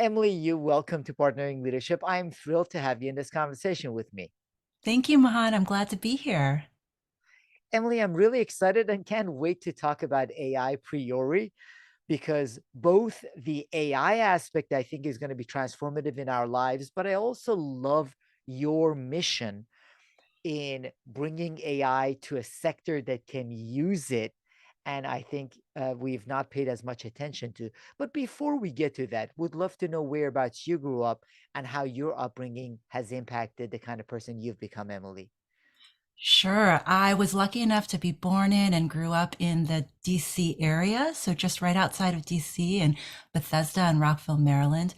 Emily, you welcome to Partnering Leadership. I'm thrilled to have you in this conversation with me. Thank you, Mahan. I'm glad to be here. Emily, I'm really excited and can't wait to talk about AI priori because both the AI aspect I think is going to be transformative in our lives, but I also love your mission in bringing AI to a sector that can use it. And I think we've not paid as much attention to. But before we get to that, would love to know whereabouts you grew up and how your upbringing has impacted the kind of person you've become, Emily. Sure. I was lucky enough to be born in and grew up in the DC area, so just right outside of DC in Bethesda and Rockville, Maryland.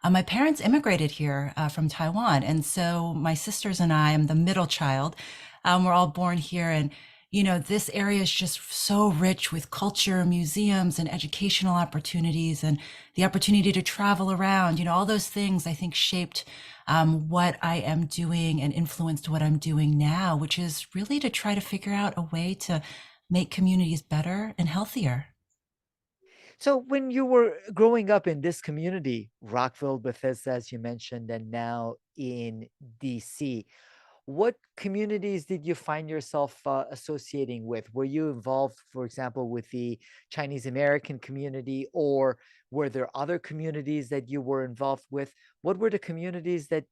My parents immigrated here from Taiwan, and so my sisters and I am the middle child. We're all born here, and this area is just so rich with culture, museums, and educational opportunities, and the opportunity to travel around. All those things I think shaped what I am doing and influenced what I'm doing now, which is really to try to figure out a way to make communities better and healthier. So when you were growing up in this community, Rockville, Bethesda, as you mentioned, and now in DC, what communities did you find yourself associating with? Were you involved, for example, with the Chinese American community, or were there other communities that you were involved with? What were the communities that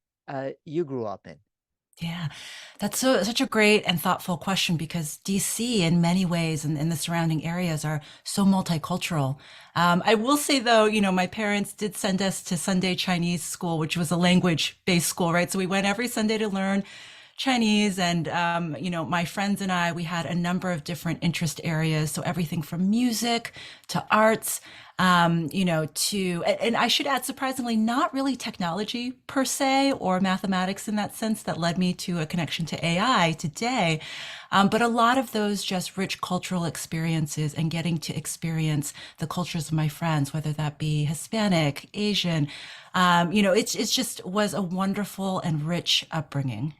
you grew up in? Yeah, that's such a great and thoughtful question because DC, in many ways, and the surrounding areas are so multicultural. I will say, though, my parents did send us to Sunday Chinese school, which was a language-based school, right? So we went every Sunday to learn Chinese, and my friends and I, we had a number of different interest areas. So everything from music to arts, and I should add, surprisingly, not really technology per se or mathematics in that sense that led me to a connection to AI today. But a lot of those just rich cultural experiences and getting to experience the cultures of my friends, whether that be Hispanic, Asian, it's just was a wonderful and rich upbringing.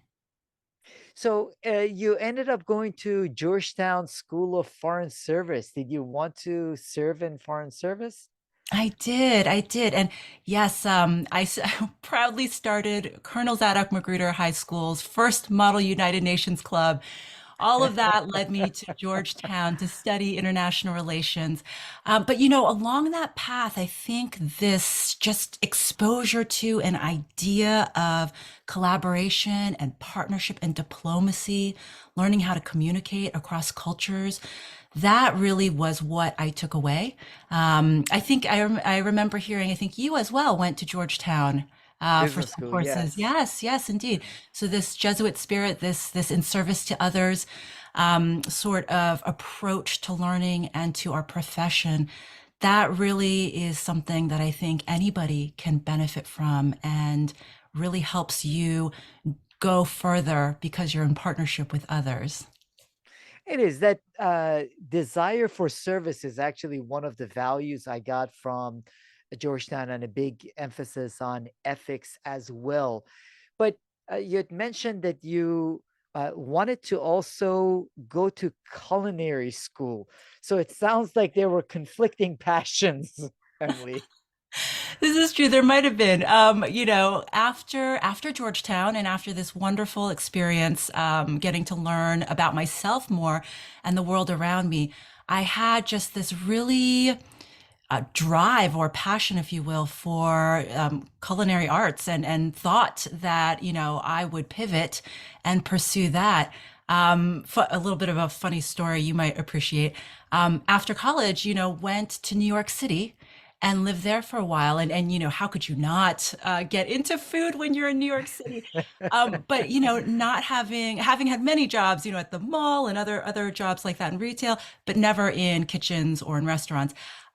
So you ended up going to Georgetown School of Foreign Service. Did you want to serve in foreign service? I did. And yes, proudly started Colonel Zadok Magruder High School's first Model United Nations Club. All of that led me to Georgetown to study international relations. But along that path, I think this just exposure to an idea of collaboration and partnership and diplomacy, learning how to communicate across cultures, that really was what I took away. I think I remember hearing, I think you as well went to Georgetown for Business some school, courses. yes. Yes, yes, indeed. So this Jesuit spirit, this in service to others, sort of approach to learning and to our profession, that really is something that I think anybody can benefit from and really helps you go further because you're in partnership with others. It is that desire for service is actually one of the values I got from Georgetown and a big emphasis on ethics as well. But you had mentioned that you wanted to also go to culinary school. So it sounds like there were conflicting passions, Emily. This is true. There might have been, after Georgetown and after this wonderful experience, getting to learn about myself more and the world around me, I had just this really drive or passion, if you will, for culinary arts and thought that, I would pivot and pursue that. A little bit of a funny story you might appreciate. After college, went to New York City and lived there for a while. And how could you not get into food when you're in New York City? But not having had many jobs, at the mall and other jobs like that in retail, but never in kitchens or in restaurants.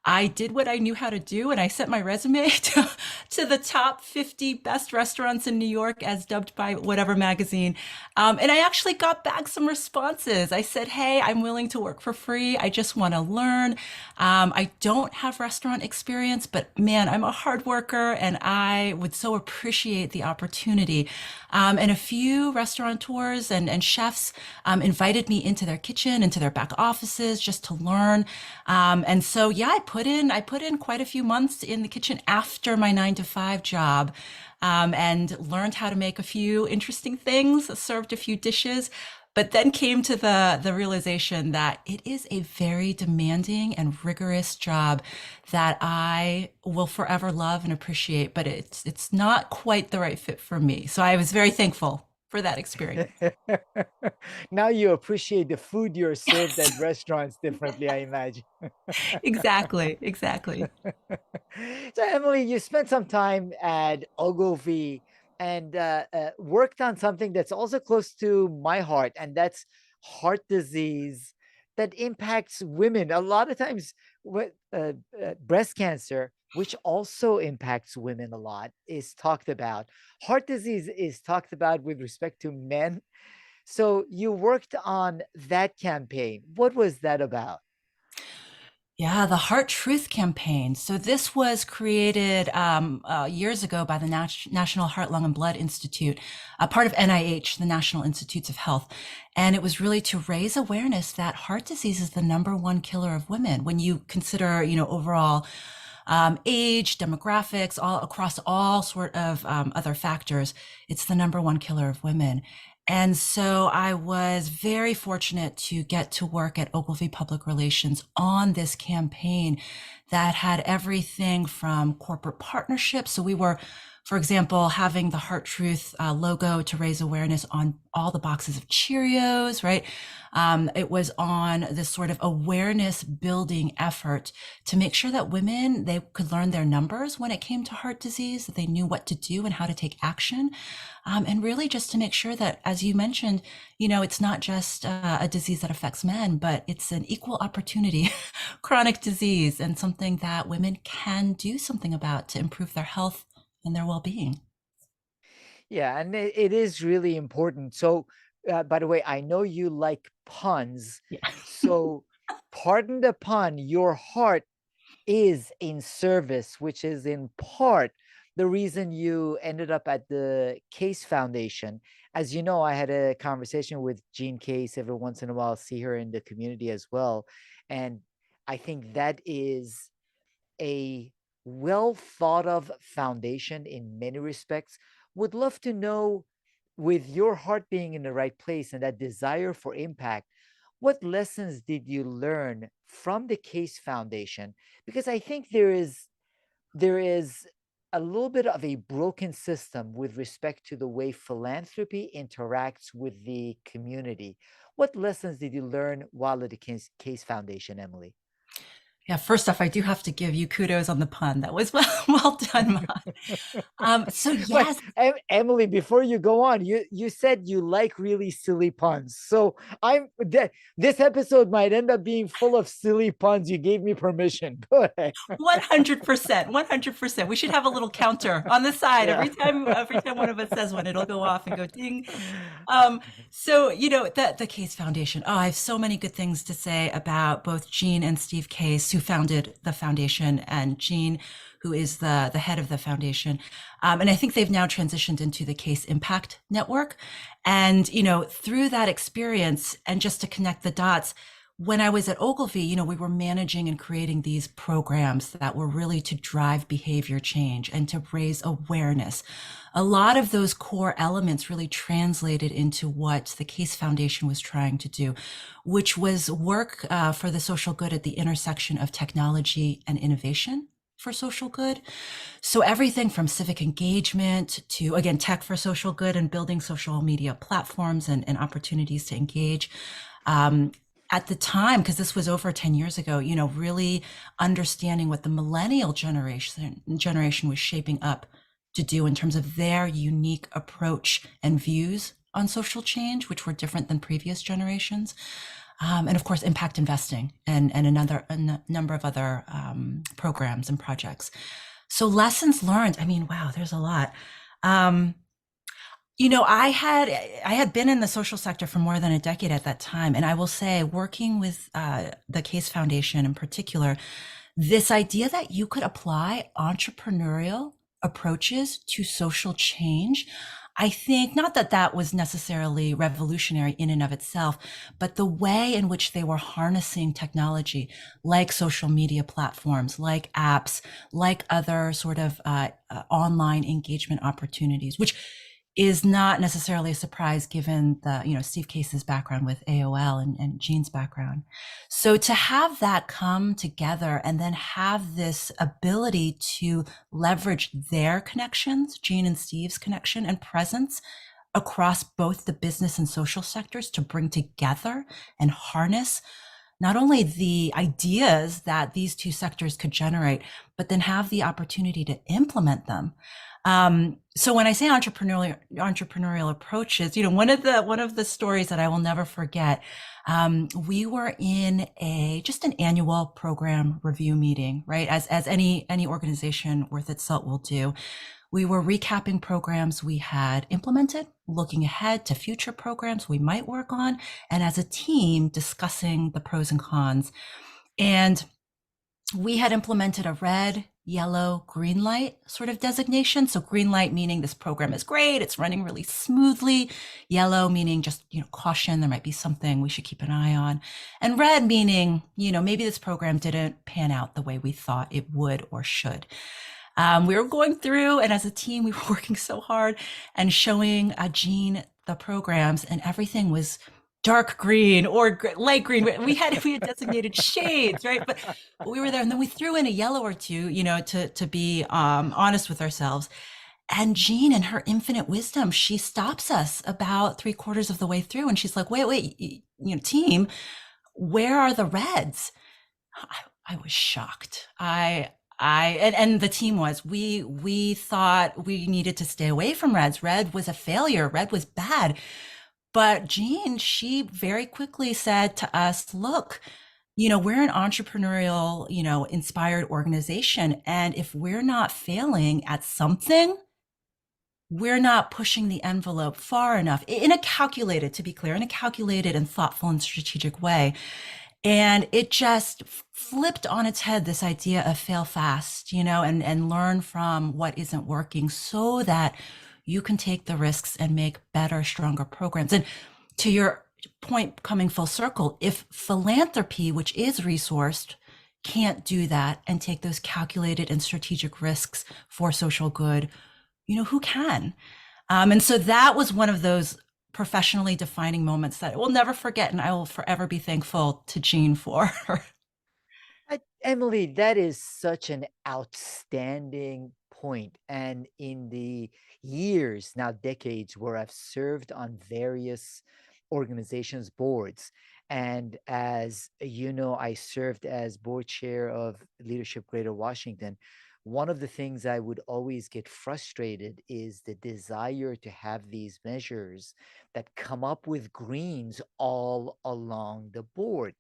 I did what I knew how to do, and I sent my resume to the top 50 best restaurants in New York, as dubbed by whatever magazine. And I actually got back some responses. I said, "Hey, I'm willing to work for free. I just want to learn. I don't have restaurant experience, but man, I'm a hard worker, and I would so appreciate the opportunity." And a few restaurateurs and chefs invited me into their kitchen, into their back offices, just to learn. And so, yeah, I I put in quite a few months in the kitchen after my 9 to 5 job, and learned how to make a few interesting things, served a few dishes, but then came to the realization that it is a very demanding and rigorous job that I will forever love and appreciate, but it's not quite the right fit for me. So I was very thankful for that experience. Now you appreciate the food you're served at Yes, restaurants differently, I imagine. exactly, exactly. So, Emily, you spent some time at Ogilvy and worked on something that's also close to my heart, and that's heart disease that impacts women. A lot of times, breast cancer, which also impacts women a lot, is talked about. Heart disease is talked about with respect to men. So, you worked on that campaign. What was that about? Yeah, the Heart Truth campaign. So this was created years ago by the National Heart, Lung, and Blood Institute, a part of NIH, the National Institutes of Health. And it was really to raise awareness that heart disease is the number one killer of women. When you consider, overall age, demographics, all across all sort of other factors, it's the number one killer of women. And so I was very fortunate to get to work at Ogilvy Public Relations on this campaign that had everything from corporate partnerships. So we were, for example, having the Heart Truth logo to raise awareness on all the boxes of Cheerios, right? It was on this sort of awareness building effort to make sure that women, they could learn their numbers when it came to heart disease, that they knew what to do and how to take action. And really just to make sure that, as you mentioned, it's not just a disease that affects men, but it's an equal opportunity chronic disease and something that women can do something about to improve their health and their well-being. Yeah, and it is really important. So, by the way, I know you like puns. Yeah. So, pardon the pun, your heart is in service, which is in part the reason you ended up at the Case Foundation. As you know, I had a conversation with Jean Case every once in a while, see her in the community as well. And I think that is a well thought of foundation in many respects. Would love to know, with your heart being in the right place and that desire for impact, what lessons did you learn from the Case Foundation? Because I think there is a little bit of a broken system with respect to the way philanthropy interacts with the community. What lessons did you learn while at the Case Foundation, Emily? Yeah, first off, I do have to give you kudos on the pun. That was well done, Ma. So But yes, Emily, before you go on, you said you like really silly puns. So this episode might end up being full of silly puns. You gave me permission. Go ahead. 100%, 100%. We should have a little counter on the side. Yeah. Every time one of us says one, it'll go off and go ding. Um, so the Case Foundation. Oh, I have so many good things to say about both Jean and Steve Case, who founded the foundation, and Jean, who is the head of the foundation. And I think they've now transitioned into the Case Impact Network. And through that experience, and just to connect the dots, when I was at Ogilvy, we were managing and creating these programs that were really to drive behavior change and to raise awareness. A lot of those core elements really translated into what the Case Foundation was trying to do, which was work for the social good at the intersection of technology and innovation for social good. So everything from civic engagement to, again, tech for social good and building social media platforms and opportunities to engage. Um, at the time, because this was over 10 years ago, really understanding what the millennial generation was shaping up to do in terms of their unique approach and views on social change, which were different than previous generations. And of course, impact investing and a number of other programs and projects. So lessons learned. I mean, wow, there's a lot. Um, I had been in the social sector for more than a decade at that time, and I will say, working with the Case Foundation in particular, this idea that you could apply entrepreneurial approaches to social change, I think not that that was necessarily revolutionary in and of itself, but the way in which they were harnessing technology, like social media platforms, like apps, like other sort of online engagement opportunities, which is not necessarily a surprise given the, Steve Case's background with AOL and Gene's background. So to have that come together and then have this ability to leverage their connections, Gene and Steve's connection and presence across both the business and social sectors to bring together and harness not only the ideas that these two sectors could generate, but then have the opportunity to implement them. So when I say entrepreneurial approaches, one of the stories that I will never forget, we were in just an annual program review meeting, right? As any organization worth its salt will do. We were recapping programs we had implemented, looking ahead to future programs we might work on, and as a team discussing the pros and cons. And we had implemented a red, yellow, green light sort of designation. So green light meaning this program is great, it's running really smoothly. Yellow meaning just, caution, there might be something we should keep an eye on. And red meaning, maybe this program didn't pan out the way we thought it would or should. We were going through, and as a team, we were working so hard and showing Jean the programs, and everything was dark green or light green. We had designated shades, right? But we were there, and then we threw in a yellow or two, to be honest with ourselves. And Jean, in her infinite wisdom, she stops us about 3/4 of the way through, and she's like, "Wait, team, where are the reds?" I was shocked. And the team we thought we needed to stay away from reds. Red was a failure. Red was bad. But Jean, she very quickly said to us, look, we're an entrepreneurial, inspired organization. And if we're not failing at something, we're not pushing the envelope far enough in a calculated, to be clear, in a calculated and thoughtful and strategic way. And it just flipped on its head this idea of fail fast, and learn from what isn't working so that you can take the risks and make better, stronger programs. And to your point, coming full circle, if philanthropy, which is resourced, can't do that and take those calculated and strategic risks for social good, who can? And so that was one of those professionally defining moments that I will never forget, and I will forever be thankful to Jean for. Emily, that is such an outstanding point. And in the years, now decades, where I've served on various organizations' boards, and as you know, I served as board chair of Leadership Greater Washington. One of the things I would always get frustrated is the desire to have these measures that come up with greens all along the board.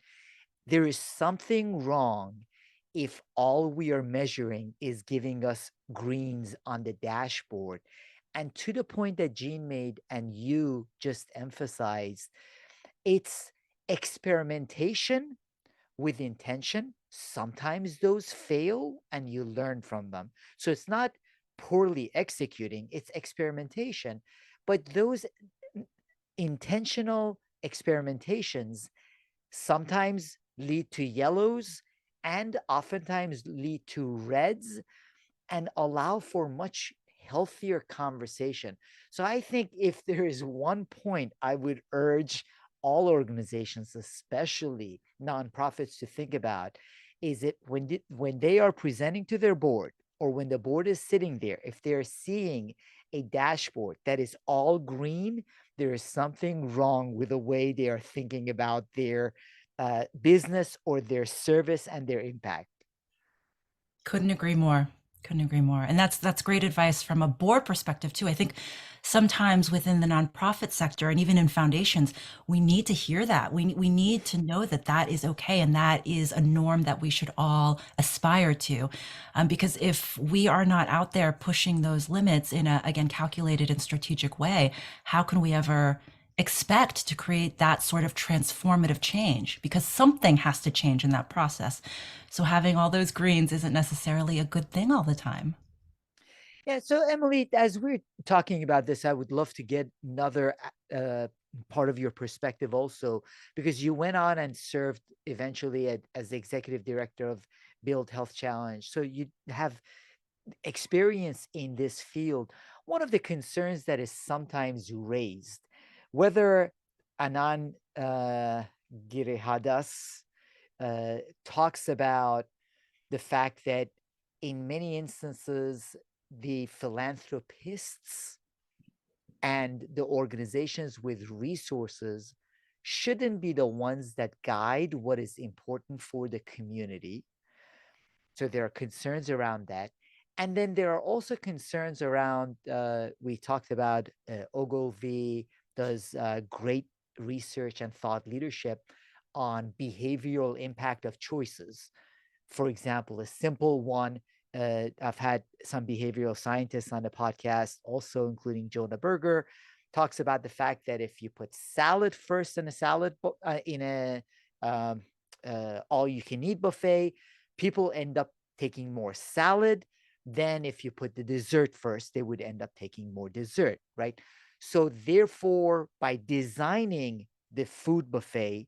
There is something wrong if all we are measuring is giving us greens on the dashboard. And to the point that Jean made and you just emphasized, it's experimentation with intention. Sometimes those fail and you learn from them. So it's not poorly executing, it's experimentation. But those intentional experimentations sometimes lead to yellows and oftentimes lead to reds and allow for much healthier conversation. So I think if there is one point I would urge all organizations, especially nonprofits, to think about, is it when they are presenting to their board or when the board is sitting there, if they're seeing a dashboard that is all green, there is something wrong with the way they are thinking about their business or their service and their impact. Couldn't agree more. Couldn't agree more. And that's great advice from a board perspective too. I think sometimes within the nonprofit sector and even in foundations, we need to hear that. We need to know that that is okay and that is a norm that we should all aspire to. Because if we are not out there pushing those limits in a, again, calculated and strategic way, how can we ever expect to create that sort of transformative change? Because something has to change in that process. So having all those greens isn't necessarily a good thing all the time. Yeah. So, Emily, as we're talking about this, I would love to get another part of your perspective also, because you went on and served eventually as the executive director of Build Health Challenge. So, you have experience in this field. One of the concerns that is sometimes raised, whether Anand Girihadas talks about the fact that in many instances, the philanthropists and the organizations with resources shouldn't be the ones that guide what is important for the community. So there are concerns around that. And then there are also concerns around, we talked about Ogilvy does great research and thought leadership on behavioral impact of choices. For example, a simple one, I've had some behavioral scientists on the podcast, also including Jonah Berger, talks about the fact that if you put salad first in a in a um, all you can eat buffet, people end up taking more salad than if you put the dessert first, they would end up taking more dessert, right? So therefore, by designing the food buffet,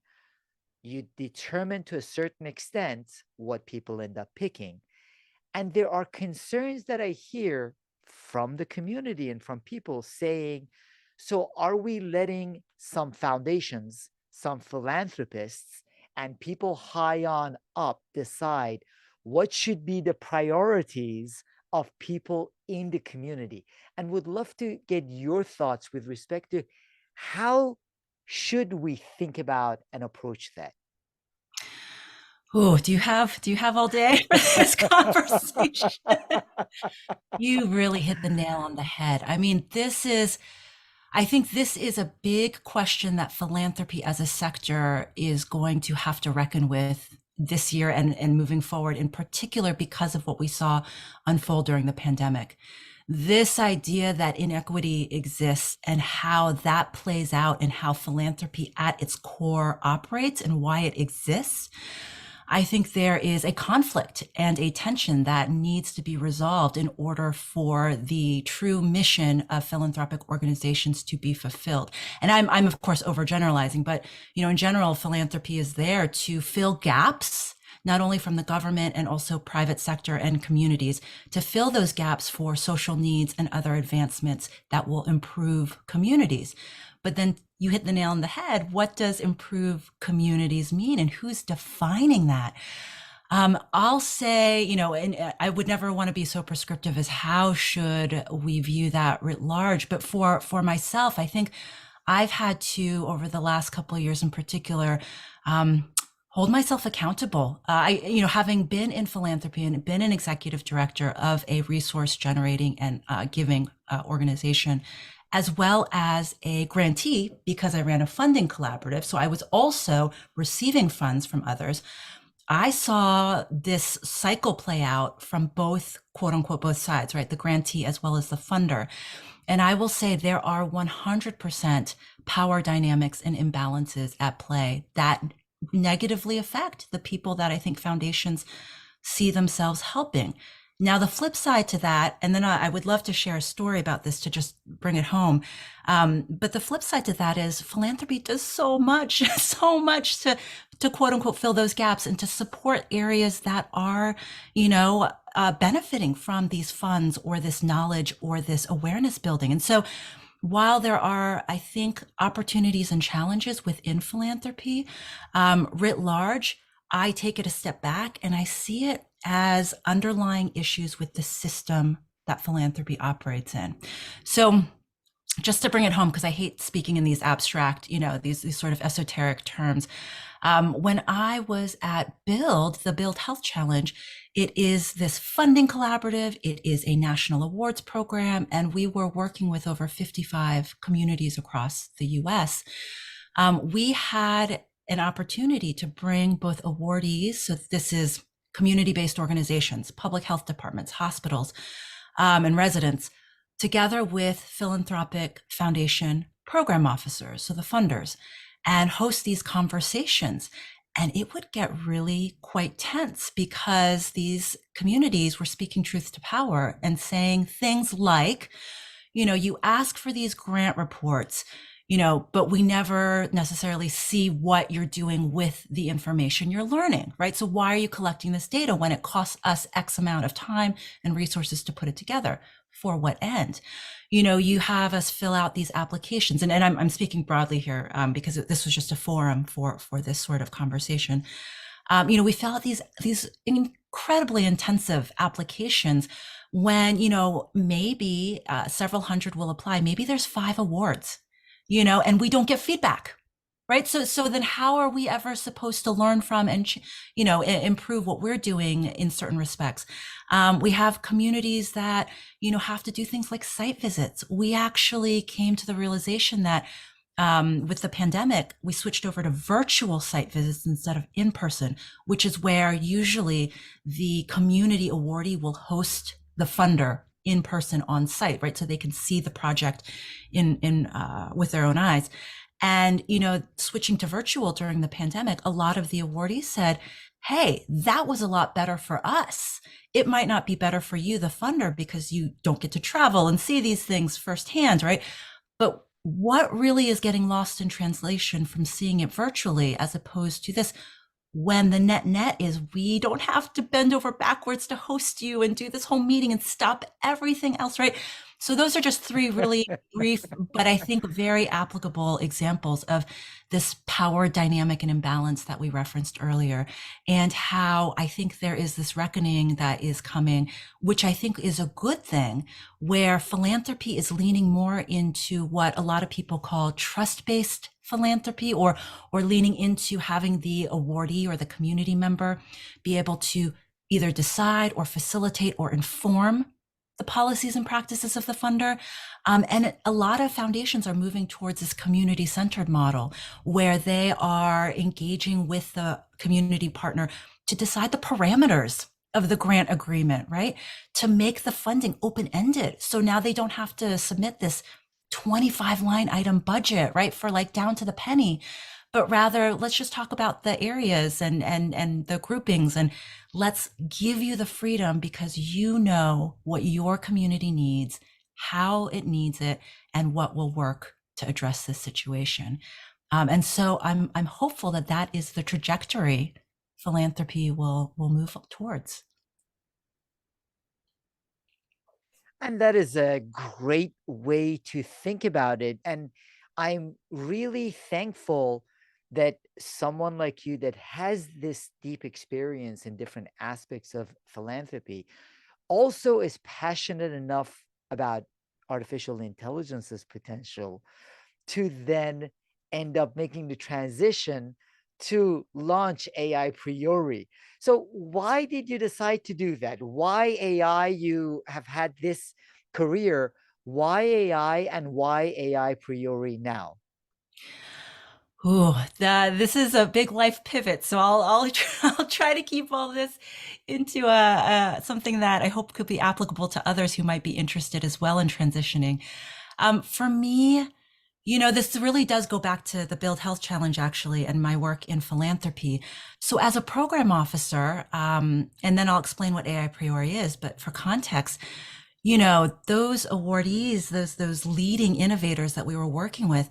you determine to a certain extent what people end up picking. And there are concerns that I hear from the community and from people saying, so are we letting some foundations, some philanthropists, and people high on up decide what should be the priorities of people in the community? And would love to get your thoughts with respect to how should we think about and approach that? Oh, do you have all day for this conversation? You really hit the nail on the head. I mean, I think this is a big question that philanthropy as a sector is going to have to reckon with this year and moving forward, in particular because of what we saw unfold during the pandemic. This idea that inequity exists and how that plays out and how philanthropy at its core operates and why it exists. I think there is a conflict and a tension that needs to be resolved in order for the true mission of philanthropic organizations to be fulfilled. And I'm of course overgeneralizing, but in general, philanthropy is there to fill gaps, not only from the government and also private sector and communities, to fill those gaps for social needs and other advancements that will improve communities. But then you hit the nail on the head. What does improve communities mean, and who's defining that? I'll say, and I would never want to be so prescriptive as how should we view that writ large. But for myself, I think I've had to, over the last couple of years in particular, hold myself accountable. Having been in philanthropy and been an executive director of a resource generating and giving organization, as well as a grantee because I ran a funding collaborative. So I was also receiving funds from others. I saw this cycle play out from both, quote unquote, both sides, right? The grantee as well as the funder. And I will say there are 100% power dynamics and imbalances at play that negatively affect the people that I think foundations see themselves helping. Now, the flip side to that, and then I would love to share a story about this to just bring it home. But the flip side to that is philanthropy does so much, so much to quote unquote fill those gaps and to support areas that are, benefiting from these funds or this knowledge or this awareness building. And so while there are, I think, opportunities and challenges within philanthropy, writ large, I take it a step back and I see it as underlying issues with the system that philanthropy operates in. So just to bring it home, because I hate speaking in these abstract, these sort of esoteric terms. When I was at the Build Health Challenge, it is this funding collaborative. It is a national awards program, and we were working with over 55 communities across the U.S. We had an opportunity to bring both awardees. So this is community-based organizations, public health departments, hospitals, and residents, together with philanthropic foundation program officers, so the funders, and host these conversations. And it would get really quite tense because these communities were speaking truth to power and saying things like, you ask for these grant reports, but we never necessarily see what you're doing with the information you're learning, right? So why are you collecting this data when it costs us X amount of time and resources to put it together? For what end? You have us fill out these applications, and I'm speaking broadly here because this was just a forum for this sort of conversation. We fill out these incredibly intensive applications when maybe several hundred will apply. Maybe there's 5 awards, and we don't get feedback, right? So then how are we ever supposed to learn from and improve what we're doing in certain respects? We have communities that have to do things like site visits. We actually came to the realization that with the pandemic, we switched over to virtual site visits instead of in person, which is where usually the community awardee will host the funder in person on site, right? So they can see the project in with their own eyes. And, switching to virtual during the pandemic, a lot of the awardees said, hey, that was a lot better for us. It might not be better for you, the funder, because you don't get to travel and see these things firsthand, right? But what really is getting lost in translation from seeing it virtually as opposed to this, when the net is we don't have to bend over backwards to host you and do this whole meeting and stop everything else, right? So those are just 3 really brief, but I think very applicable examples of this power dynamic and imbalance that we referenced earlier, and how I think there is this reckoning that is coming, which I think is a good thing, where philanthropy is leaning more into what a lot of people call trust-based philanthropy, or leaning into having the awardee or the community member be able to either decide or facilitate or inform the policies and practices of the funder. And a lot of foundations are moving towards this community-centered model where they are engaging with the community partner to decide the parameters of the grant agreement, right? To make the funding open-ended. So now they don't have to submit this 25 line item budget, right? For like down to the penny, but rather let's just talk about the areas and the groupings, and let's give you the freedom because you know what your community needs, how it needs it, and what will work to address this situation. And so I'm hopeful that that is the trajectory philanthropy will move towards. And that is a great way to think about it. And I'm really thankful that someone like you that has this deep experience in different aspects of philanthropy also is passionate enough about artificial intelligence's potential to then end up making the transition to launch AI Priori. So why did you decide to do that? Why AI? You have had this career. Why AI and why AI Priori now? Ooh, this is a big life pivot. So I'll try to keep all this into something that I hope could be applicable to others who might be interested as well in transitioning. For me, this really does go back to the Build Health Challenge, actually, and my work in philanthropy. So as a program officer, and then I'll explain what AI Priori is, but for context, those awardees, those leading innovators that we were working with,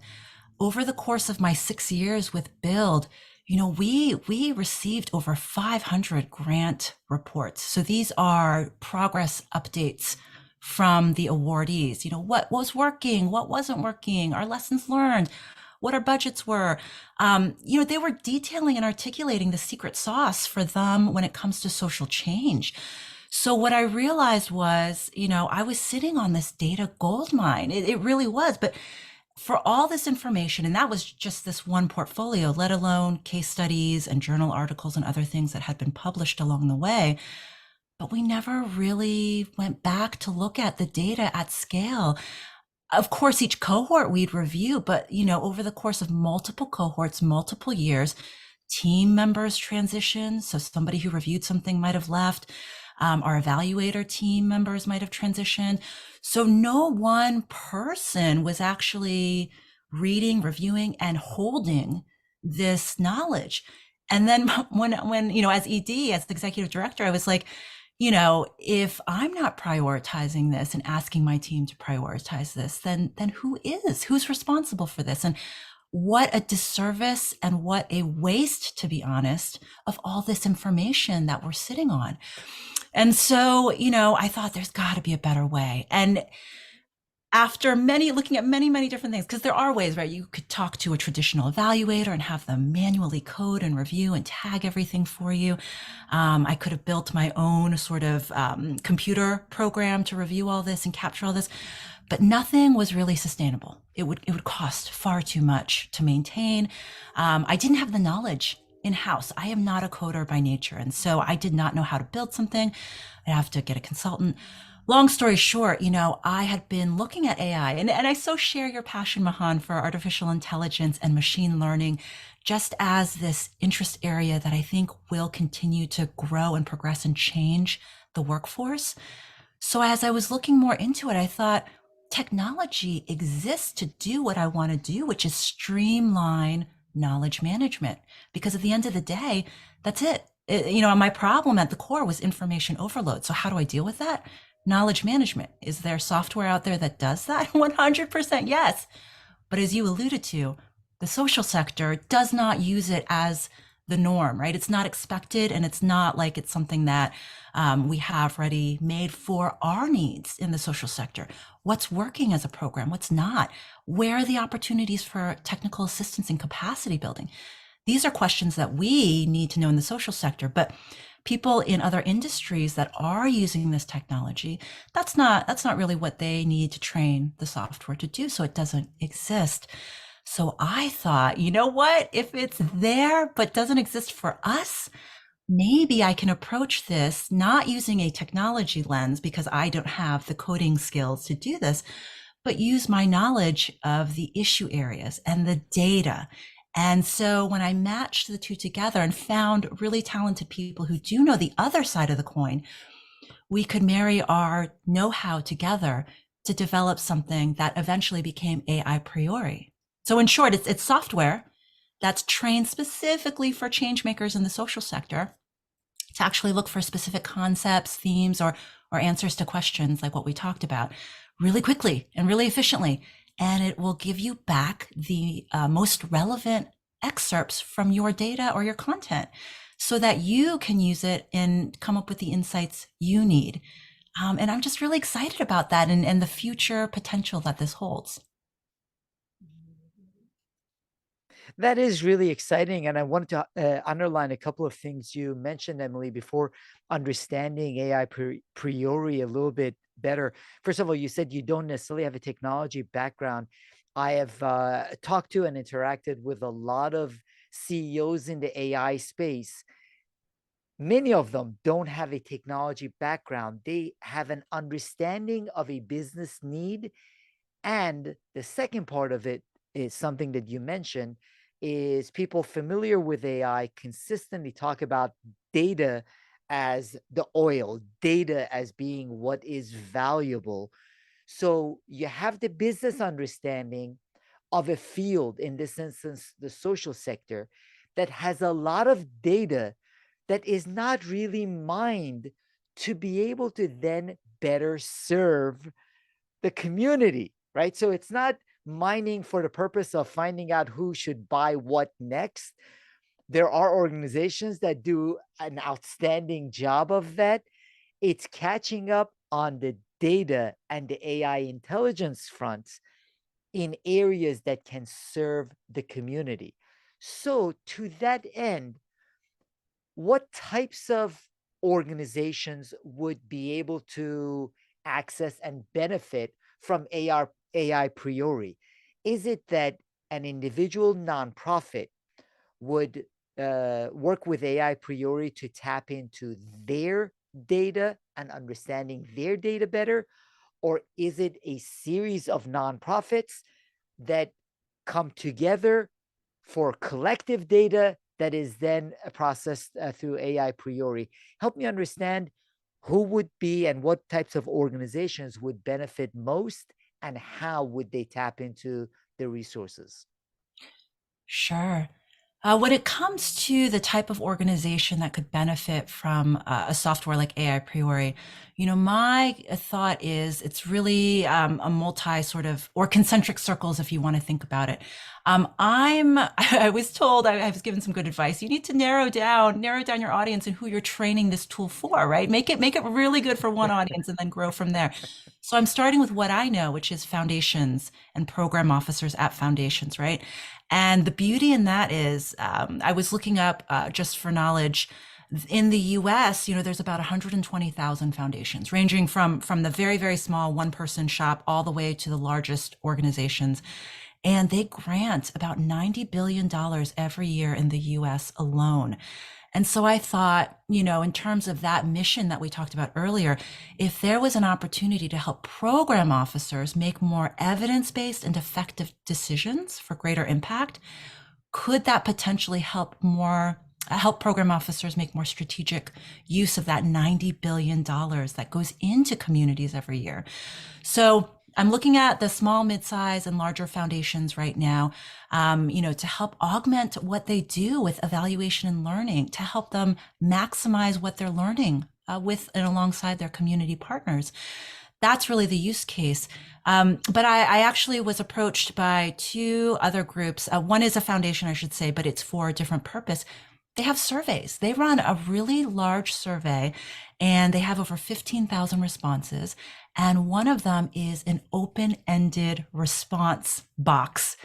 over the course of my 6 years with Build, we received over 500 grant reports. So these are progress updates from the awardees. What was working, what wasn't working, our lessons learned, what our budgets were. They were detailing and articulating the secret sauce for them when it comes to social change. So what I realized was, I was sitting on this data gold mine. It really was. But for all this information, and that was just this one portfolio, let alone case studies and journal articles and other things that had been published along the way, but we never really went back to look at the data at scale. Of course, each cohort we'd review, but over the course of multiple cohorts, multiple years, team members transition. So somebody who reviewed something might have left. Our evaluator team members might have transitioned. So no one person was actually reading, reviewing, and holding this knowledge. And then when, as ED, as the executive director, I was like, if I'm not prioritizing this and asking my team to prioritize this, then who is? Who's responsible for this? And what a disservice and what a waste, to be honest, of all this information that we're sitting on. And so, I thought there's got to be a better way. And after looking at many different things, because there are ways, right? You could talk to a traditional evaluator and have them manually code and review and tag everything for you. I could have built my own sort of computer program to review all this and capture all this, but nothing was really sustainable. It would cost far too much to maintain. I didn't have the knowledge in house. I am not a coder by nature, and so I did not know how to build something. I'd have to get a consultant. Long story short, I had been looking at AI, and I so share your passion, Mahan, for artificial intelligence and machine learning, just as this interest area that I think will continue to grow and progress and change the workforce. So as I was looking more into it, I thought technology exists to do what I want to do, which is streamline knowledge management. Because at the end of the day, that's it. My problem at the core was information overload. So how do I deal with that? Knowledge management. Is there software out there that does that? 100% yes. But as you alluded to, the social sector does not use it as the norm, right? It's not expected, and it's not like it's something that we have ready made for our needs in the social sector. What's working as a program? What's not? Where are the opportunities for technical assistance and capacity building? These are questions that we need to know in the social sector, but people in other industries that are using this technology, that's not really what they need to train the software to do. So it doesn't exist. So I thought, you know what? If it's there but doesn't exist for us, maybe I can approach this not using a technology lens because I don't have the coding skills to do this, but use my knowledge of the issue areas and the data. And so when I matched the two together and found really talented people who do know the other side of the coin, we could marry our know-how together to develop something that eventually became AI Priori. So in short, it's software that's trained specifically for change makers in the social sector to actually look for specific concepts, themes, or answers to questions like what we talked about really quickly and really efficiently. And it will give you back the most relevant excerpts from your data or your content so that you can use it and come up with the insights you need. And I'm just really excited about that and the future potential that this holds. That is really exciting. And I wanted to underline a couple of things you mentioned, Emily, before understanding AI priori a little bit better. First of all, you said you don't necessarily have a technology background. I have talked to and interacted with a lot of CEOs in the AI space. Many of them don't have a technology background. They have an understanding of a business need. And the second part of it is something that you mentioned is people familiar with AI consistently talk about data as the oil, data as being what is valuable. So you have the business understanding of a field, in this instance, the social sector, that has a lot of data that is not really mined to be able to then better serve the community, right? So it's not mining for the purpose of finding out who should buy what next. There are organizations that do an outstanding job of that. It's catching up on the data and the AI intelligence fronts in areas that can serve the community. So, to that end, what types of organizations would be able to access and benefit from AI priori? Is it that an individual nonprofit would work with AI priori to tap into their data and understanding their data better? Or is it a series of nonprofits that come together for collective data that is then processed through AI priori? Help me understand who would be and what types of organizations would benefit most and how would they tap into the resources? Sure. When it comes to the type of organization that could benefit from a software like AI Priori, my thought is it's really a multi sort of, or concentric circles, if you want to think about it. I was told, I was given some good advice. You need to narrow down your audience and who you're training this tool for, right? Make it really good for one audience and then grow from there. So I'm starting with what I know, which is foundations and program officers at foundations, right? And the beauty in that is, I was looking up just for knowledge. In the US, there's about 120,000 foundations, ranging from the very, very small one-person shop all the way to the largest organizations. And they grant about $90 billion every year in the US alone. And so I thought, in terms of that mission that we talked about earlier, if there was an opportunity to help program officers make more evidence-based and effective decisions for greater impact, could that potentially help program officers make more strategic use of that $90 billion that goes into communities every year? So I'm looking at the small, mid-size, and larger foundations right now, to help augment what they do with evaluation and learning, to help them maximize what they're learning with and alongside their community partners. That's really the use case. But I actually was approached by two other groups. One is a foundation, I should say, but it's for a different purpose. They have surveys. They run a really large survey and they have over 15,000 responses. And one of them is an open-ended response box.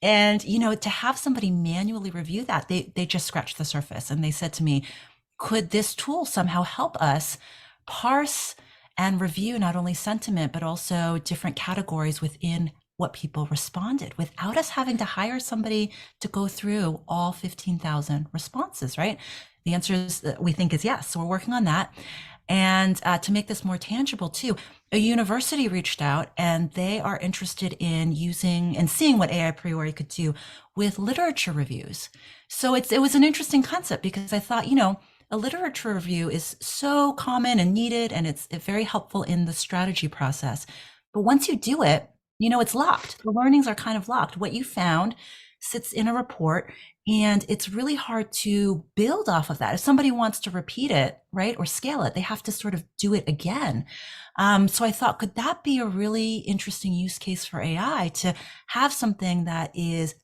And, to have somebody manually review that, they just scratched the surface and they said to me, could this tool somehow help us parse and review not only sentiment, but also different categories within what people responded without us having to hire somebody to go through all 15,000 responses, right? The answer is, we think, is yes. So we're working on that. And to make this more tangible too, a university reached out and they are interested in using and seeing what AI Priori could do with literature reviews. So it was an interesting concept because I thought, a literature review is so common and needed, and it's very helpful in the strategy process. But once you do it, it's locked. The learnings are kind of locked. What you found sits in a report, and it's really hard to build off of that. If somebody wants to repeat it, right, or scale it, they have to sort of do it again. So I thought, could that be a really interesting use case for AI to have something that is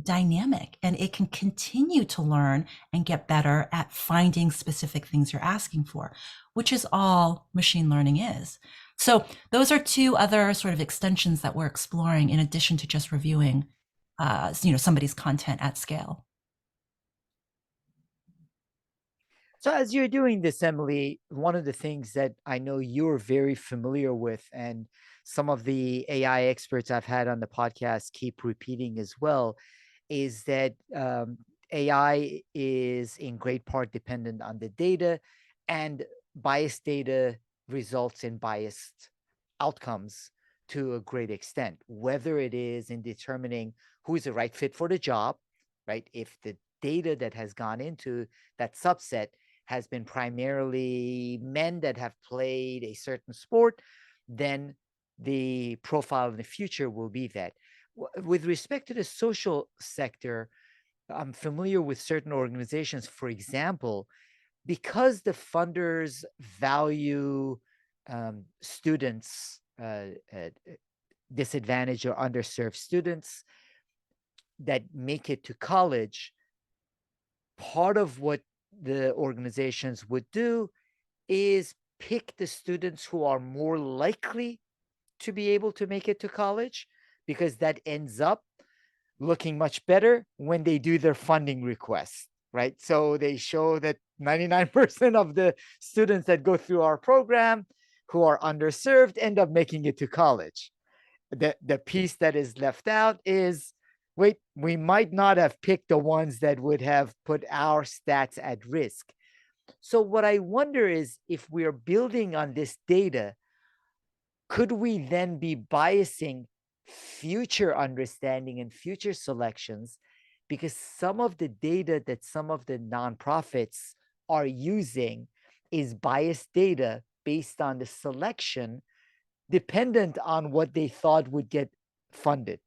dynamic and it can continue to learn and get better at finding specific things you're asking for, which is all machine learning is. So those are two other sort of extensions that we're exploring in addition to just reviewing, somebody's content at scale. So as you're doing this, Emily, one of the things that I know you're very familiar with, and some of the AI experts I've had on the podcast keep repeating as well, is that AI is in great part dependent on the data, and biased data results in biased outcomes to a great extent, whether it is in determining who is the right fit for the job, right? If the data that has gone into that subset has been primarily men that have played a certain sport, then the profile in the future will be that. With respect to the social sector, I'm familiar with certain organizations, for example, because the funders value students, disadvantaged or underserved students that make it to college, part of what the organizations would do is pick the students who are more likely to be able to make it to college, because that ends up looking much better when they do their funding requests, right? So they show that 99% of the students that go through our program who are underserved end up making it to college. The piece that is left out is, wait, we might not have picked the ones that would have put our stats at risk. So what I wonder is, if we're building on this data, could we then be biasing future understanding and future selections? Because some of the data that some of the nonprofits are using is biased data based on the selection, dependent on what they thought would get funded.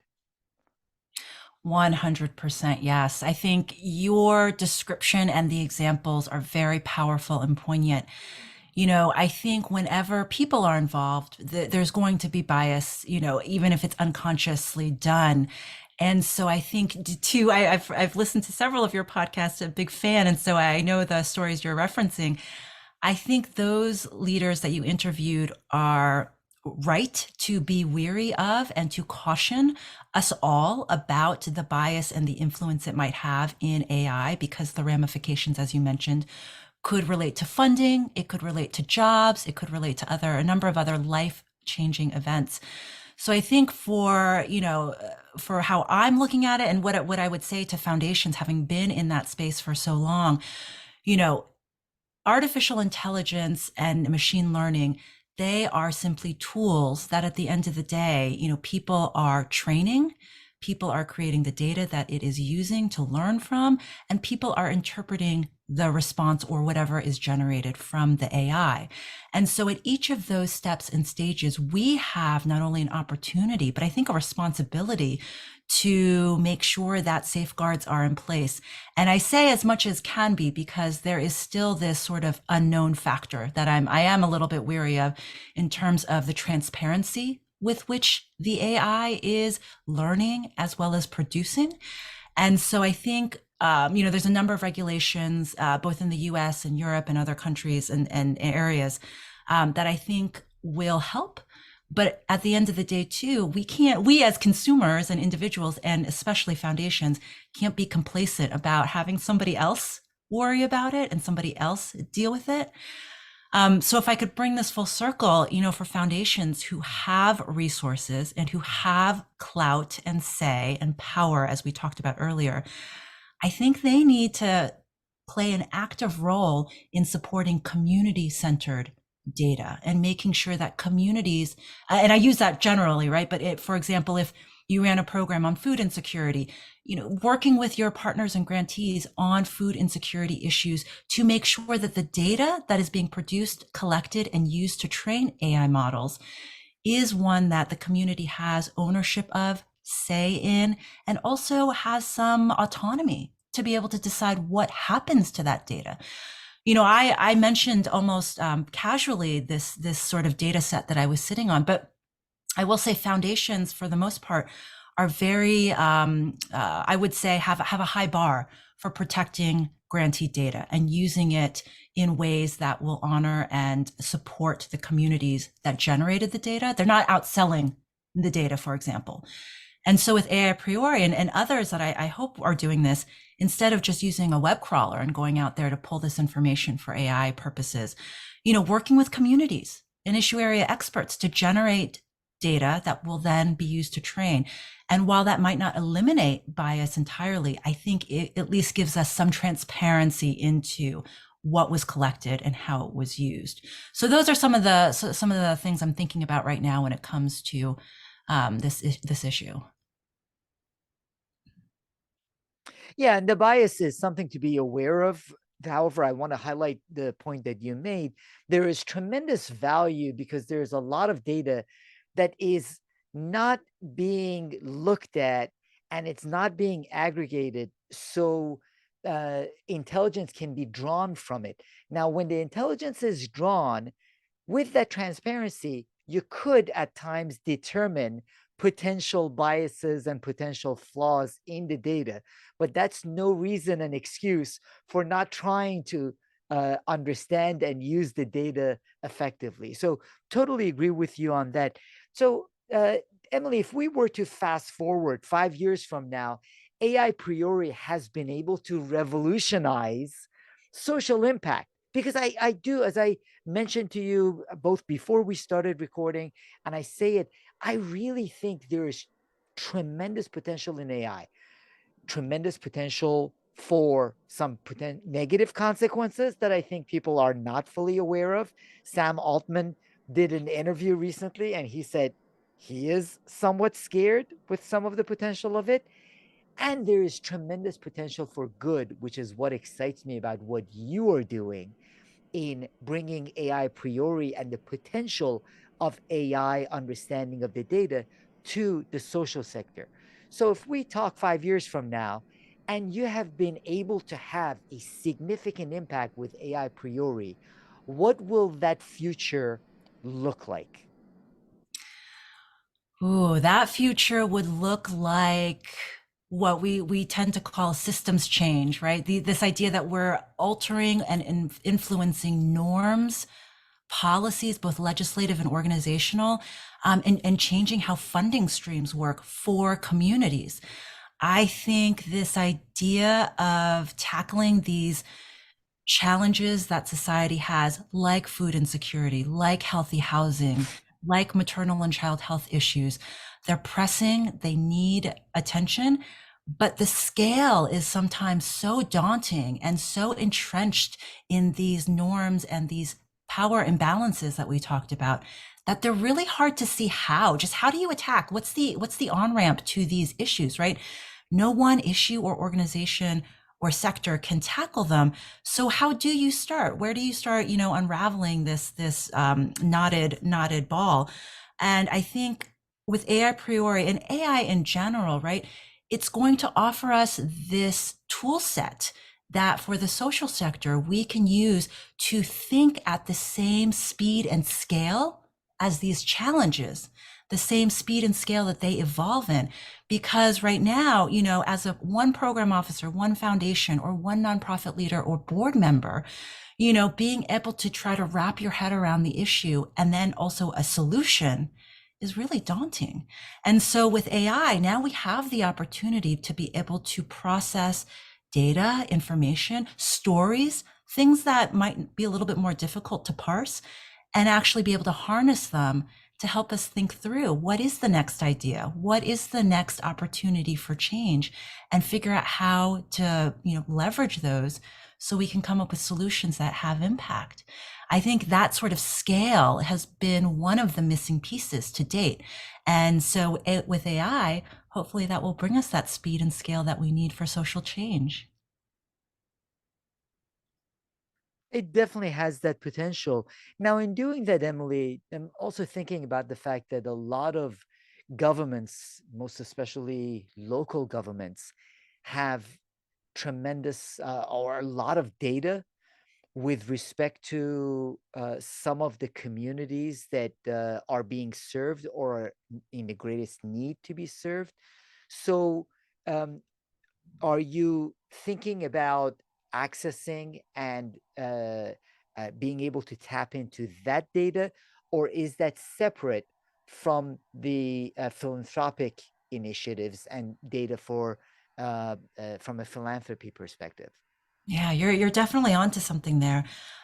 100% yes. I think your description and the examples are very powerful and poignant. I think whenever people are involved, there's going to be bias, even if it's unconsciously done. And so I think too, I've listened to several of your podcasts, a big fan, and so I know the stories you're referencing. I think those leaders that you interviewed are right to be weary of and to caution us all about the bias and the influence it might have in AI, because the ramifications, as you mentioned, could relate to funding, it could relate to jobs, it could relate to a number of other life-changing events. So I think for how I'm looking at it, and what I would say to foundations, having been in that space for so long, you know, artificial intelligence and machine learning, they are simply tools that at the end of the day, people are training, people are creating the data that it is using to learn from, and people are interpreting the response or whatever is generated from the AI. And so at each of those steps and stages, we have not only an opportunity, but I think a responsibility to make sure that safeguards are in place. And I say as much as can be, because there is still this sort of unknown factor that I am a little bit weary of, in terms of the transparency with which the AI is learning as well as producing. And so I think, there's a number of regulations, both in the US and Europe and other countries and areas, that I think will help. But at the end of the day, too, we as consumers and individuals, and especially foundations, can't be complacent about having somebody else worry about it and somebody else deal with it. So if I could bring this full circle, for foundations who have resources and who have clout and say and power, as we talked about earlier, I think they need to play an active role in supporting community-centered data and making sure that communities, and I use that generally, right? But for example, if you ran a program on food insecurity, working with your partners and grantees on food insecurity issues to make sure that the data that is being produced, collected, and used to train AI models is one that the community has ownership of, say in, and also has some autonomy to be able to decide what happens to that data. I mentioned almost casually this sort of data set that I was sitting on, but I will say foundations, for the most part, are very, I would say, have a high bar for protecting grantee data and using it in ways that will honor and support the communities that generated the data. They're not outselling the data, for example. And so with AI Priori and others that I hope are doing this, instead of just using a web crawler and going out there to pull this information for AI purposes, working with communities and issue area experts to generate data that will then be used to train. And while that might not eliminate bias entirely, I think it at least gives us some transparency into what was collected and how it was used. So those are some of the things I'm thinking about right now when it comes to this issue. Yeah, and the bias is something to be aware of. However, I want to highlight the point that you made. There is tremendous value because there's a lot of data that is not being looked at and it's not being aggregated. So intelligence can be drawn from it. Now, when the intelligence is drawn, with that transparency, you could at times determine potential biases and potential flaws in the data, but that's no reason and excuse for not trying to understand and use the data effectively. So, totally agree with you on that. So, Emily, if we were to fast forward 5 years from now, AI priori has been able to revolutionize social impact because I do, as I mentioned to you both before we started recording, and I say it, I really think there is tremendous potential in AI, tremendous potential for some negative consequences that I think people are not fully aware of. Sam Altman did an interview recently, and he said he is somewhat scared with some of the potential of it. And there is tremendous potential for good, which is what excites me about what you are doing in bringing AI priori and the potential of AI understanding of the data to the social sector. So if we talk 5 years from now, and you have been able to have a significant impact with AI priori, what will that future look like? Ooh, that future would look like what we tend to call systems change, right? This idea that we're altering and influencing norms, policies, both legislative and organizational, and changing how funding streams work for communities. I think this idea of tackling these challenges that society has, like food insecurity, like healthy housing, like maternal and child health issues. They're pressing, they need attention, but the scale is sometimes so daunting and so entrenched in these norms and these power imbalances that we talked about that they're really hard to see how do you attack? What's the on-ramp to these issues, right? No one issue or organization or sector can tackle them. So how do you start? Where do you start, unraveling this knotted ball? And I think with AI priori and AI in general, right, it's going to offer us this tool set that for the social sector we can use to think at the same speed and scale as these challenges, the same speed and scale that they evolve in. Because right now, as a one program officer, one foundation, or one nonprofit leader or board member, being able to try to wrap your head around the issue and then also a solution is really daunting. And so with AI, now we have the opportunity to be able to process data, information, stories, things that might be a little bit more difficult to parse, and actually be able to harness them to help us think through what is the next idea, what is the next opportunity for change, and figure out how to leverage those so we can come up with solutions that have impact. I think that sort of scale has been one of the missing pieces to date. And so with AI, hopefully that will bring us that speed and scale that we need for social change. It definitely has that potential. Now, in doing that, Emily, I'm also thinking about the fact that a lot of governments, most especially local governments, have tremendous or a lot of data with respect to some of the communities that are being served or are in the greatest need to be served. So, um, are you thinking about accessing and being able to tap into that data, or is that separate from the philanthropic initiatives and data for from a philanthropy perspective? Yeah, you're definitely onto something there.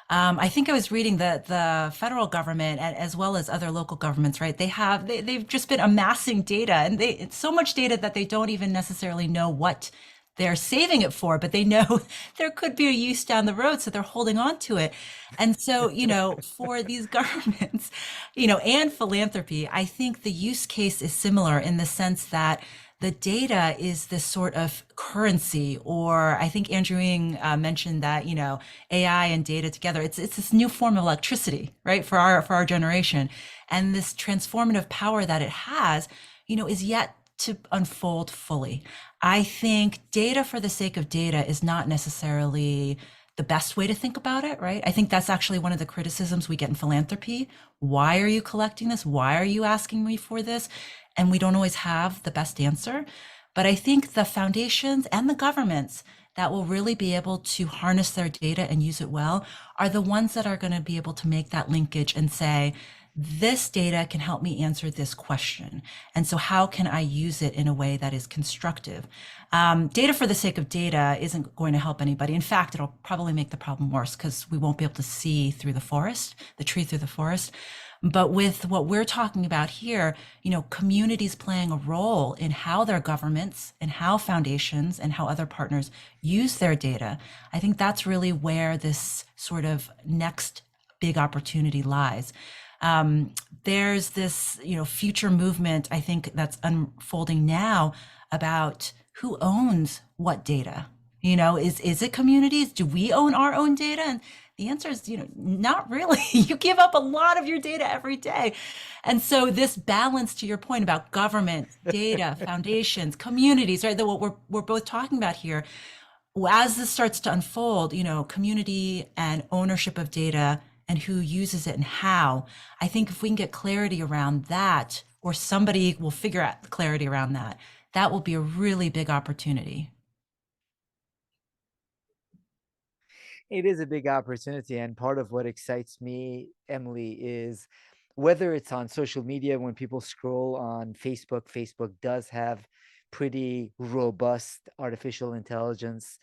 I think I was reading that the federal government, as well as other local governments, right? They've just been amassing data, and it's so much data that they don't even necessarily know what they're saving it for, but they know there could be a use down the road, so they're holding on to it. And so, for these governments, and philanthropy, I think the use case is similar in the sense that the data is this sort of currency, or I think Andrew Ng mentioned that AI and data together. It's this new form of electricity, right, for our generation, and this transformative power that it has, is yet to unfold fully. I think data for the sake of data is not necessarily the best way to think about it, right? I think that's actually one of the criticisms we get in philanthropy. Why are you collecting this? Why are you asking me for this? And we don't always have the best answer. But I think the foundations and the governments that will really be able to harness their data and use it well are the ones that are going to be able to make that linkage and say, this data can help me answer this question. And so how can I use it in a way that is constructive? Data for the sake of data isn't going to help anybody. In fact, it'll probably make the problem worse because we won't be able to see through the forest, the tree through the forest. But with what we're talking about here, communities playing a role in how their governments and how foundations and how other partners use their data, I think that's really where this sort of next big opportunity lies. There's this, future movement, I think, that's unfolding now about who owns what data. Is it communities? Do we own our own data? And the answer is, not really. You give up a lot of your data every day. And so this balance, to your point about government, data, foundations, communities, right? That what we're both talking about here, as this starts to unfold, community and ownership of data and who uses it and how, I think if we can get clarity around that, or somebody will figure out clarity around that, that will be a really big opportunity. It is a big opportunity. And part of what excites me, Emily, is whether it's on social media, when people scroll on Facebook, Facebook does have pretty robust artificial intelligence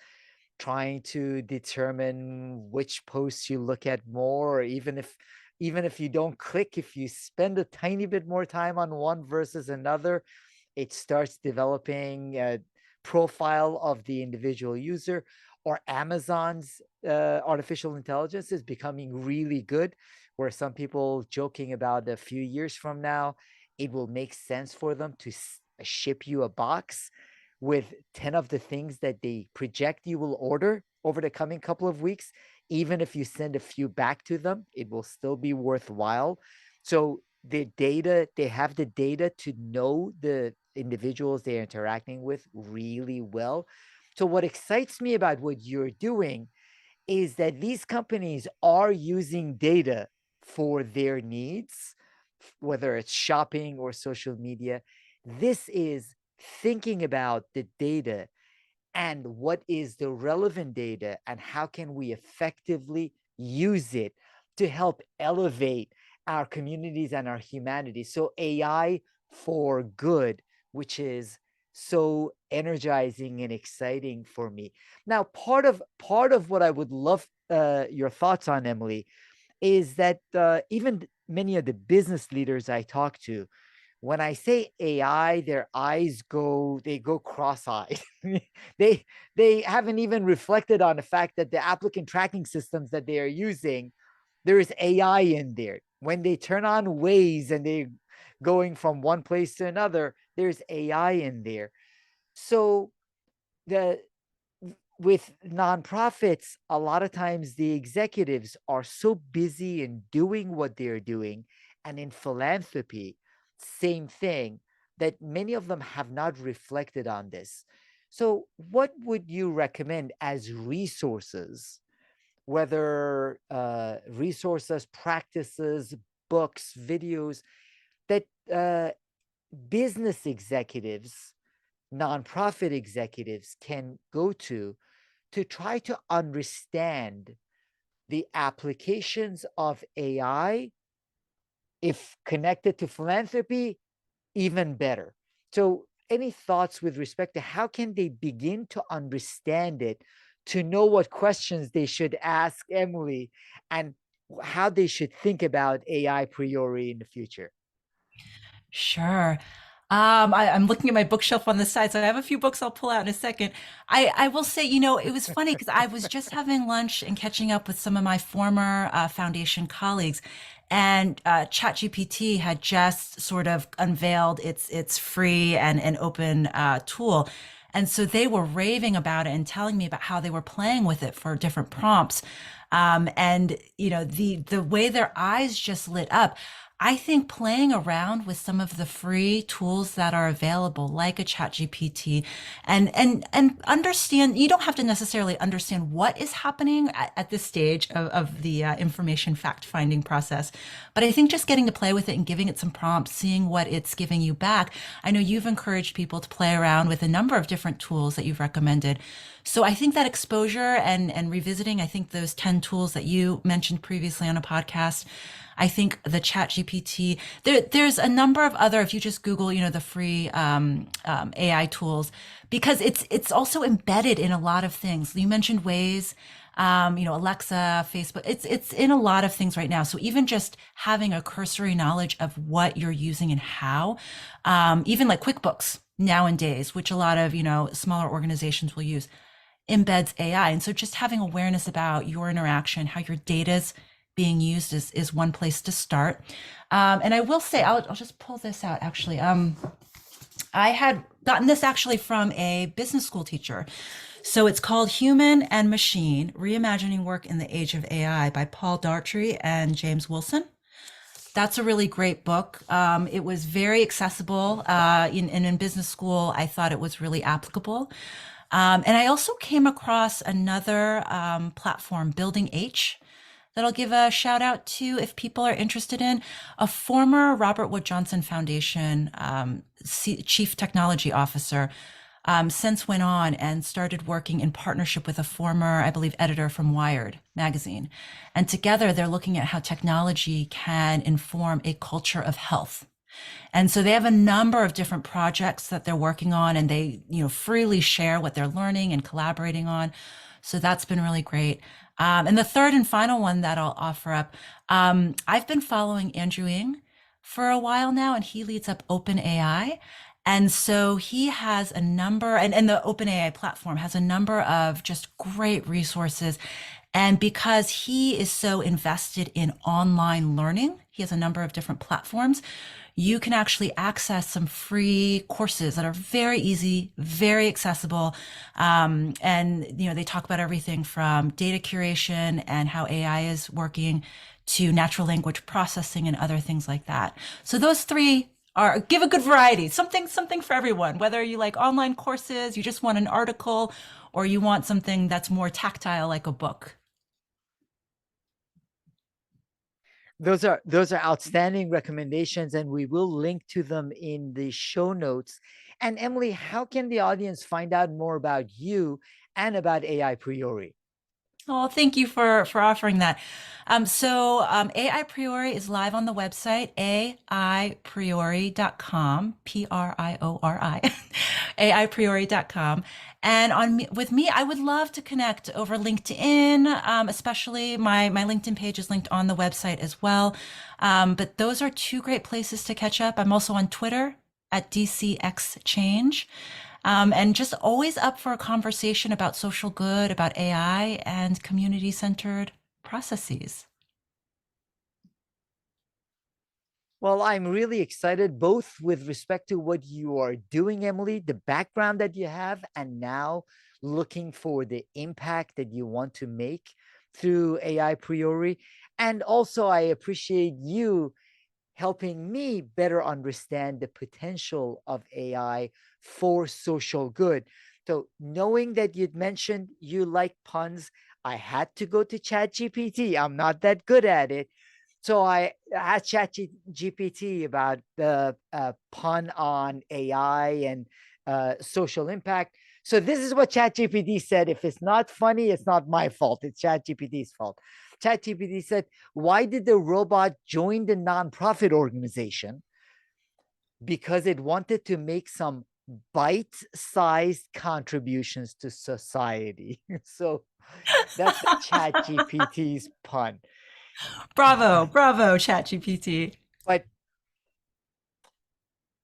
trying to determine which posts you look at more, or even if you don't click, if you spend a tiny bit more time on one versus another, it starts developing a profile of the individual user. Or Amazon's artificial intelligence is becoming really good, where some people joking about a few years from now, it will make sense for them to ship you a box with 10 of the things that they project you will order over the coming couple of weeks. Even if you send a few back to them, it will still be worthwhile. So the data, they have the data to know the individuals they're interacting with really well. So what excites me about what you're doing is that these companies are using data for their needs, whether it's shopping or social media. This is thinking about the data and what is the relevant data and how can we effectively use it to help elevate our communities and our humanity. So AI for good, which is so energizing and exciting for me. Now, part of what I would love your thoughts on, Emily, is that even many of the business leaders I talk to, when I say AI, their eyes go cross-eyed. they they haven't even reflected on the fact that the applicant tracking systems that they are using, there is AI in there. When they turn on Waze and they're going from one place to another, there's AI in there. So the with nonprofits, a lot of times the executives are so busy in doing what they're doing, and in philanthropy, same thing, that many of them have not reflected on this. So, what would you recommend as resources, whether resources, practices, books, videos that business executives, nonprofit executives can go to try to understand the applications of AI, if connected to philanthropy, even better? So, any thoughts with respect to how can they begin to understand it, to know what questions they should ask Emily, and how they should think about AI priori in the future? Sure. I'm looking at my bookshelf on the side, so I have a few books I'll pull out in a second. I will say, it was funny because I was just having lunch and catching up with some of my former foundation colleagues, and ChatGPT had just sort of unveiled its free and open tool. And so they were raving about it and telling me about how they were playing with it for different prompts. And the way their eyes just lit up. I think playing around with some of the free tools that are available, like a chat GPT, and understand, you don't have to necessarily understand what is happening at this stage of the information fact finding process. But I think just getting to play with it and giving it some prompts, seeing what it's giving you back. I know you've encouraged people to play around with a number of different tools that you've recommended. So I think that exposure and revisiting, I think those 10 tools that you mentioned previously on a podcast, I think the chat GPT, there's a number of other, if you just Google, the free AI tools, because it's also embedded in a lot of things. You mentioned Waze, Alexa, Facebook, it's in a lot of things right now. So even just having a cursory knowledge of what you're using and how, even like QuickBooks nowadays, which a lot of, smaller organizations will use, embeds AI. And so just having awareness about your interaction, how your data's being used is one place to start. And I will say, I'll just pull this out actually. I had gotten this actually from a business school teacher. So it's called Human and Machine: Reimagining Work in the Age of AI by Paul Dartry and James Wilson. That's a really great book. It was very accessible. In business school, I thought it was really applicable. And I also came across another platform, Building H, that I'll give a shout out to if people are interested in. A former Robert Wood Johnson Foundation chief technology officer since went on and started working in partnership with a former, I believe, editor from Wired magazine. And together they're looking at how technology can inform a culture of health. And so they have a number of different projects that they're working on, and they, freely share what they're learning and collaborating on. So that's been really great. And the third and final one that I'll offer up, I've been following Andrew Ng for a while now, and he leads up OpenAI. And so he has a number, and the OpenAI platform has a number of just great resources. And because he is so invested in online learning, he has a number of different platforms. You can actually access some free courses that are very easy, very accessible. And they talk about everything from data curation and how AI is working to natural language processing and other things like that. So those three give a good variety, something for everyone, whether you like online courses, you just want an article, or you want something that's more tactile like a book. Those are outstanding recommendations, and we will link to them in the show notes. And Emily, how can the audience find out more about you and about AI Priori? Oh, thank you for offering that. So AI Priori is live on the website, aipriori.com, Priori, aipriori.com. And with me, I would love to connect over LinkedIn, especially my LinkedIn page is linked on the website as well. But those are two great places to catch up. I'm also on Twitter at DCX Change. And just always up for a conversation about social good, about AI, and community centered processes. Well, I'm really excited both with respect to what you are doing, Emily, the background that you have, and now looking for the impact that you want to make through AI Priori. And also, I appreciate you helping me better understand the potential of AI for social good. So, knowing that you'd mentioned you like puns, I had to go to ChatGPT. I'm not that good at it. So I asked ChatGPT about the pun on AI and social impact. So this is what ChatGPT said. If it's not funny, it's not my fault. It's ChatGPT's fault. ChatGPT said, "Why did the robot join the nonprofit organization? Because it wanted to make some bite-sized contributions to society." So that's the ChatGPT's pun. Bravo, bravo, ChatGPT. But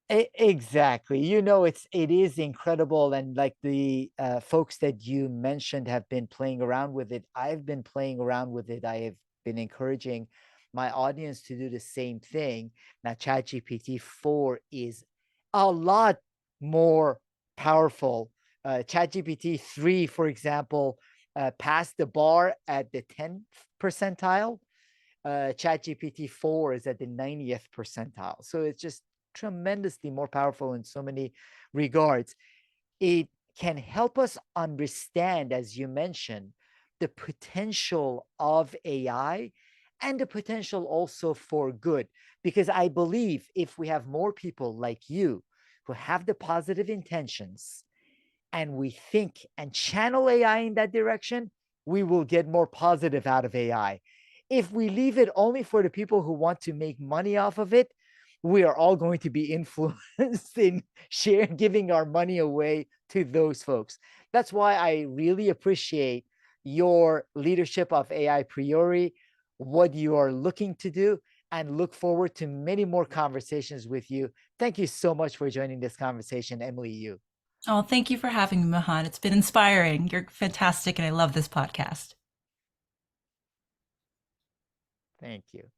exactly. It is incredible. And like the folks that you mentioned have been playing around with it. I've been playing around with it. I have been encouraging my audience to do the same thing. Now, ChatGPT 4 is a lot more powerful. ChatGPT 3, for example, passed the bar at the 10th percentile. ChatGPT 4 is at the 90th percentile. So it's just tremendously more powerful in so many regards. It can help us understand, as you mentioned, the potential of AI and the potential also for good. Because I believe if we have more people like you who have the positive intentions and we think and channel AI in that direction, we will get more positive out of AI. If we leave it only for the people who want to make money off of it, we are all going to be influenced in giving our money away to those folks. That's why I really appreciate your leadership of AI Priori, what you are looking to do, and look forward to many more conversations with you. Thank you so much for joining this conversation, Emily Yu. Oh, thank you for having me, Mahan. It's been inspiring. You're fantastic, and I love this podcast. Thank you.